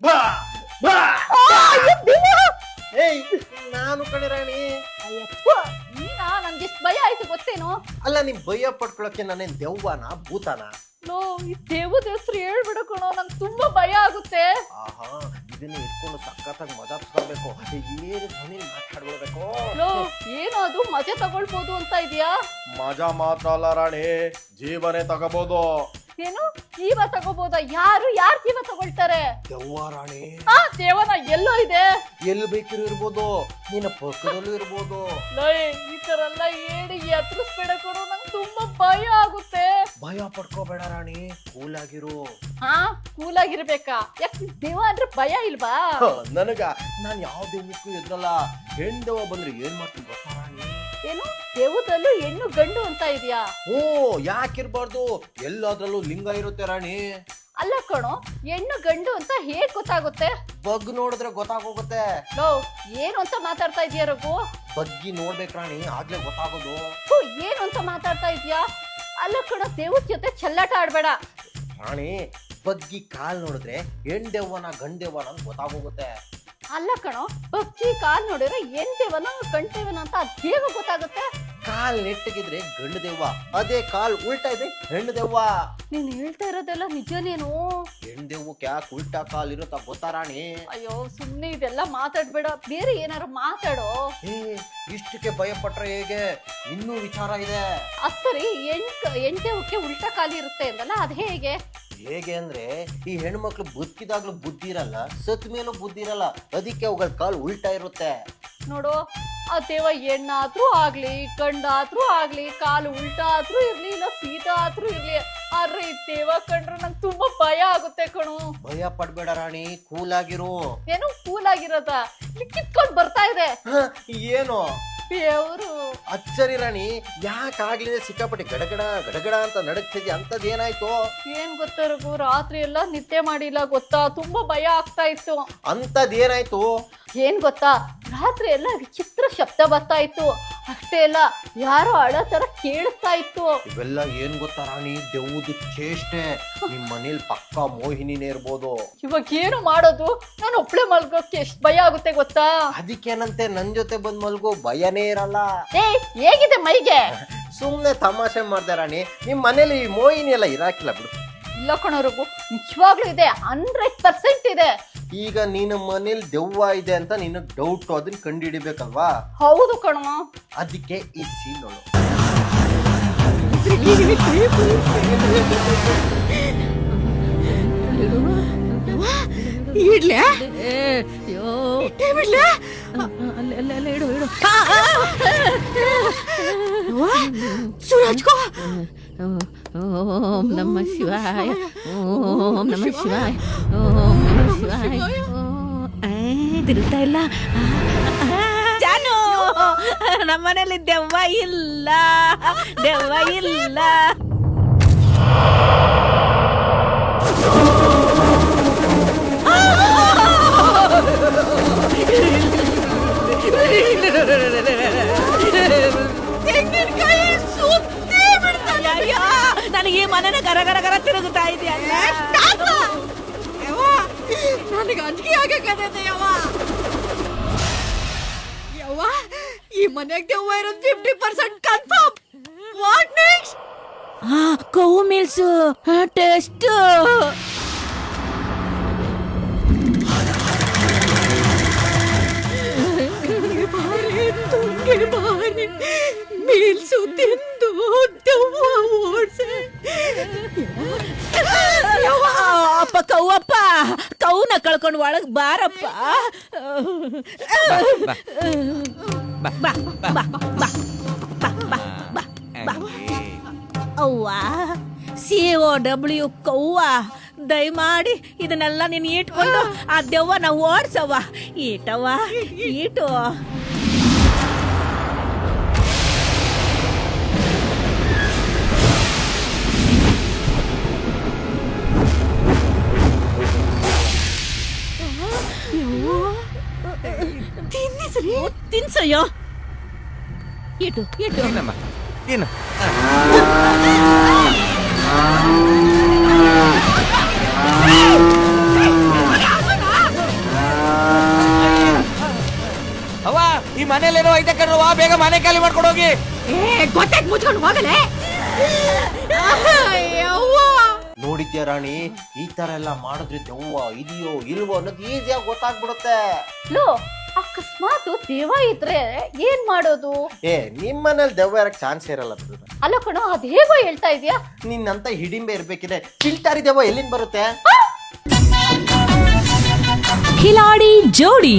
ಬಾ ಬಾ ಆ, ಅಯ್ಯೋ, ಭೀಮ! ಏಯ್ ನಾನು ಕಣೆ ರಾಣಿ. ಅಯ್ಯಪ್ಪ, ನೀನಾ? ನನ್ಗೆಷ್ಟ್ ಭಯ ಆಯ್ತು ಗೊತ್ತೇನು? ಅಲ್ಲ ನಿಮ್ ಭಯ ಪಡ್ಕೊಳಕ್ಕೆ ನಾನೇನ್ ದೆವ್ವನ ಭೂತಾನ? ಲೋ, ಈ ದೇವದ ಹೆಸರು ಹೇಳ್ಬಿಡು ಕಣೋ, ನಂಗೆ ತುಂಬಾ ಭಯ ಆಗುತ್ತೆ. ಆಹಾ, ಇದನ್ನ ಇಟ್ಕೊಂಡು ಸಖತ್ತಾಗಿ ಮಜಾ ತಗೊಳ್ಬೇಕು. ಏನು ಧ್ವನಿ ಮಾತಾಡ್ಕೊಳ್ಬೇಕು. ಲೋ, ಏನೋ ಅದು ಮಜಾ ತಗೊಳ್ಬೋದು ಅಂತ ಇದೆಯಾ? ಮಜಾ ಮಾತ್ರ ಅಲ್ಲ ರಾಣಿ, ಜೀವನೇ ತಗೋಬಹುದು. ಏನು ಜೀವ ತಗೋಬೋದಾ? ಯಾರು ಯಾರ್ ಜೀವ ತಗೊಳ್ತಾರೆ? ದೆವ್ವ ರಾಣಿ. ಆ ದೇವನ ಎಲ್ಲೋ ಇದೆ. ಎಲ್ಲಿ ಬೇಕಿರೋ ಇರ್ಬೋದು, ನಿನ್ನ ಪಕ್ಕದಲ್ಲೂ ಇರ್ಬೋದು. ಲೋ, ಈ ತರ ಎಲ್ಲ ಹೇಳಿ ಎತ್ತರಿಸ್ಬೇಡ ಕಣೋ, ನಂಗೆ ತುಂಬಾ ಭಯ ಆಗುತ್ತೆ. ಭಯ ಪಡ್ಕೋಬೇಡ ರಾಣಿ, ಕೂಲ್ ಆಗಿರು. ಹಾ, ಕೂಲ್ ಆಗಿರ್ಬೇಕಾ? ಯಾಕೆ ದೇವ ಅಂದ್ರೆ ಭಯ ಇಲ್ವಾ? ನನಗ ನಾನ್ ಯಾವ ದೆವ್ವಕ್ಕೂ ಎದ್ರಲ್ಲ. ಹೆಣ್ ದೆವ್ವ ಬಂದ್ರೆ ಏನ್ ಮಾಡ್ತೀನಿ ಗೊತ್ತಾ ರಾಣಿ? ಏನು ದೇವದಲ್ಲೂ ಹೆಣ್ಣು ಗಂಡು ಅಂತ ಇದೆಯಾ? ಓ, ಯಾಕಿರ್ಬಾರ್ದು, ಎಲ್ಲಾದ್ರಲ್ಲೂ ಲಿಂಗ ಇರುತ್ತೆ ರಾಣಿ. ಅಲ್ಲ ಕಣೋ, ಹೆಣ್ಣು ಗಂಡು ಅಂತ ಹೇಗ್ ಗೊತ್ತಾಗುತ್ತೆ? ಬಗ್ ನೋಡಿದ್ರೆ ಗೊತ್ತಾಗೋಗುತ್ತೆ. ಲೋ, ಏನು ಅಂತ ಮಾತಾಡ್ತಾ ಇದೀಯ ರಘು? ಬಗ್ಗಿ ನೋಡ್ಬೇಕು ರಾಣಿ, ಆಗ್ಲೇ ಗೊತ್ತಾಗೋದು. ಥು, ಏನು ಅಂತ ಮಾತಾಡ್ತಾ ಇದೀಯಾ? ಅಲ್ಲ ಕಣೋ, ದೇವದ ಜೊತೆ ಚೆಲ್ಲಾಟ ಆಡ್ಬೇಡ. ರಾಣಿ, ಬಗ್ಗಿ ಕಾಲ್ ನೋಡಿದ್ರೆ ಹೆಣ್ ದೆವ್ವನ ಗಂಡ್ ದೆವ್ವನ ಅಂತ ಗೊತ್ತಾಗೋಗುತ್ತೆ. ಅಲ್ಲ ಕಣೋ, ಬಗ್ಗಿ ಕಾಲ್ ನೋಡಿದ್ರೆ ಏನ್ ದೇವನ ಗಂಡ್ ದೇವನ ಅಂತ ಅದ್ ಹೇಗ ಗೊತ್ತಾಗುತ್ತೆ? ಕಾಲ್ ನೆಟ್ಟಗಿದ್ರೆ ಗಂಡು ದೆವ್ವ, ಅದೇ ಕಾಲ್ ಉಲ್ಟಾ ಇದೆ ಹೆಣ್ಣು ದೆವ್ವ. ನೀನ್ ಹೇಳ್ತಾ ಇರೋದೆಲ್ಲ ನಿಜನೇನು? ಹೆಣ್ ದೆವ್ವಕ್ಕೆ ಯಾಕೆ ಉಲ್ಟಾ ಕಾಲ್ ಇರುತ್ತಾ ಗೊತ್ತಾ ರಾಣಿ? ಅಯ್ಯೋ, ಸುಮ್ನೆ ಇದೆಲ್ಲ ಮಾತಾಡ್ಬೇಡ, ಬೇರೆ ಏನಾರು ಮಾತಾಡೋ. ಏ, ಇಷ್ಟಕ್ಕೆ ಭಯ ಪಟ್ರೆ ಹೇಗೆ? ಇನ್ನೂ ವಿಚಾರ ಇದೆ. ಅದ್ ಸರಿ, ಎಂಟೇವಕ್ಕೆ ಉಲ್ಟಾ ಕಾಲಿ ಇರುತ್ತೆ ಅಂದಲ್ಲ, ಅದ್ ಹೇಗೆ? ಹೇಗೆ ಅಂದ್ರೆ, ಈ ಹೆಣ್ಮಕ್ಳು ಬದುಕಿದಾಗ್ಲೂ ಬುದ್ಧಿ ಇರಲ್ಲ, ಸತ್ ಮೇಲೂ ಬುದ್ಧಿ ಇರಲ್ಲ, ಅದಕ್ಕೆ ಅವುಗಳ ಕಾಲ್ ಉಲ್ಟಾ ಇರುತ್ತೆ. ನೋಡು, ಆ ದೇವ ಹೆಣ್ಣಾದ್ರೂ ಆಗ್ಲಿ ಗಂಡಾದ್ರೂ ಆಗ್ಲಿ, ಕಾಲು ಉಲ್ಟಾ ಆದ್ರೂ ಇರ್ಲಿ, ಇಲ್ಲ ಸೀದಾ ಆದ್ರೂ ಇರ್ಲಿ, ಆದ್ರೆ ಈ ದೇವ ಕಂಡ್ರೆ ನಂಗೆ ತುಂಬಾ ಭಯ ಆಗುತ್ತೆ ಕಣು. ಭಯ ಪಡ್ಬೇಡ ರಾಣಿ, ಕೂಲ್ ಆಗಿರು. ಏನು ಕೂಲ್ ಆಗಿರೋದ? ಇಲ್ಲಿ ಕಿತ್ಕೊಂಡ್ ಬರ್ತಾ ಇದೆ. ಏನು ದೇವ್ರು. ಅಚ್ಚರಿ ರಾಣಿ, ಯಾಕಾಗ್ಲಿದೆ ಸಿಕ್ಕಾಪಟ್ಟೆ ಗಡಗಡ ಗಡಗಡ ಅಂತ ನಡಕ್ತಿದ್ಯಾ? ಅಂತದ್ ಏನಾಯ್ತು? ಏನ್ ಗೊತ್ತಾ ರಘು, ರಾತ್ರಿ ಎಲ್ಲ ನಿದ್ದೆ ಮಾಡಿಲ್ಲ ಗೊತ್ತಾ, ತುಂಬಾ ಭಯ ಆಗ್ತಾ ಇತ್ತು. ಅಂತದ್ ಏನಾಯ್ತು? ಏನ್ ಗೊತ್ತಾ, ರಾತ್ರಿ ಎಲ್ಲ ವಿಚಿತ್ರ ಶಬ್ದ ಬರ್ತಾ ಇತ್ತು. ಅಷ್ಟೇ ಅಲ್ಲ, ಯಾರೋ ಅಳೋ ತರ ಕೇಳಿಸ್ತಾ ಇತ್ತು. ಇವೆಲ್ಲ ಏನ್ ಗೊತ್ತಾ ರಾಣಿ, ದೆವ್ವದ ಚೇಷ್ಟೆ. ನಿಮ್ ಮನೇಲಿ ಪಕ್ಕಾ ಮೋಹಿನಿನೇ ಇರ್ಬೋದು. ಇವಾಗ ಏನು ಮಾಡೋದು? ನಾನು ಒಬ್ಳೆ ಮಲ್ಗೋಕೆ ಎಷ್ಟ್ ಭಯ ಆಗುತ್ತೆ ಗೊತ್ತಾ? ಅದಕ್ಕೇನಂತೆ ನನ್ ಜೊತೆ ಬಂದ್ ಮಲ್ಗೋ, ಭಯನೇ ಇರಲ್ಲ. ಏ, ಹೇಗಿದೆ ಮೈಗೆ? ಸುಮ್ನೆ ತಮಾಷೆ ಮಾಡ್ದೆ ರಾಣಿ, ನಿಮ್ ಮನೇಲಿ ಮೋಹಿನಿ ಎಲ್ಲ ಇರಾಕಿಲ್ಲ ಬಿಡು. ಇಲ್ಲ ಕಣೋರ್ಗು, ನಿಜವಾಗ್ಲೂ ಇದೆ, 100% ಇದೆ. ಈಗ ನೀನು ಮನೇಲಿ ದೆವ್ವ ಇದೆ ಅಂತ ನೀನು ಡೌಟ್, ಅದನ್ನ ಕಂಡು ಹಿಡಿಬೇಕಲ್ವಾ? ಹೌದು ಕಣೋ. ಅದಕ್ಕೆ ಈ ಸೀನ್ ನೋಡು. ಇಡ್ಲೆ ಸುರಾಜ್ಕೋ. ಓಂ ನಮಃ ಶಿವಾಯ, ಓಂ ನಮಃ ಶಿವಾಯ, ಓಂ ನಮಃ ಶಿವಾಯ. ತಿರುಗ್ತಾ ಇಲ್ಲ ಜಾನು, ನಮ್ಮನೇಲಿ ದೆವ್ವ ಇಲ್ಲ, ದೆವ್ವ ಇಲ್ಲ. ತೆಂಗಿನಕಾಯಿ ಸುತ್ತಿ ಬಿಡ್ತಾನೆ. ಅಯ್ಯೋ, ನನಗೆ ಈ ಮನೆನ ಗರ ಗರ ಗರ ತಿರುಗುತ್ತಾ ಇದೆಯಲ್ಲ. ನನಗೆ ಅಂಜಿಕೆ ಆಗಕ್ಕದೆ ಯವ್ವ. ಯವ್ವ, ಈ ಮನೆಗೆ ದೆವ್ವ ಇರೋದು 50% ಕನ್ಫರ್ಮ್. What next? ಕೋವು ಮಿಲ್ಸು ಟೆಸ್ಟ್. ತುಂಗೆ ಬಾರಿ ಮೀಲ್ಸು ತಿಂದು ದೆವ್ವ ಓಡ್ಸೆ. ಅಪ್ಪ ಕೌವಪ್ಪ, ಕೌನ ಕಳ್ಕೊಂಡು ಒಳಗ್ ಬಾರಪ್ಪ. ಬಾ ಬಾ ಬಾ ಬಾ ಬಾ ಬಾ ಬಾ. ಅವ್ವ, COW ಕೌವ, ದಯಮಾಡಿ ಇದನ್ನೆಲ್ಲ ನೀನು ಇಟ್ಕೊಂಡು ಆ ದೆವ್ವನ ಓಡ್ಸವ್ವ. ಈಟವ್ವ, ಈಟು. ತಿನ್ಸಯ್ಯೋ. ಇಟು ಇಟು. ಏನು ಮನೇಲೇನೋ ಐತೆ ಕಣ್ರವ್ವ, ಬೇಗ ಮನೆ ಖಾಲಿ ಮಾಡ್ಕೊಂಡು ಹೋಗಿ. ಗೊತ್ತಾಯ್ತು, ಮುಚ್ಕೊಂಡು ಹೋಗಲೇ. ನೋಡಿದ್ಯಾ ರಾಣಿ, ಈ ತರ ಎಲ್ಲ ಮಾಡಿದ್ರೆ ದೆವ್ವ ಇದೆಯೋ ಇಲ್ವೋ ಅನ್ನೋದು ಈಸಿಯಾಗಿ ಗೊತ್ತಾಗ್ಬಿಡುತ್ತೆ. ಲೋ, ಅಕಸ್ಮಾತ್ ದೆವ್ವ ಇದ್ರೆ ಏನ್ ಮಾಡೋದು? ನಿಮ್ಮನೇಲಿ ದೆವ್ವ ಇರಕ್ ಚಾನ್ಸ್ ಇರಲ್ಲ ಬಿಡು. ಅಲ್ಲ ಕಣೋ, ಅದ್ ಹೇಗೋ ಹೇಳ್ತಾ ಇದೀಯಾ? ನಿನ್ನಂತ ಹಿಡಿಂಬೆ ಇರ್ಬೇಕಿದೆ, ಕಿಲ್ಟಾರಿ ದೆವ್ವ ಎಲ್ಲಿಂದ ಬರುತ್ತೆ? ಖಿಲಾಡಿ ಜೋಡಿ.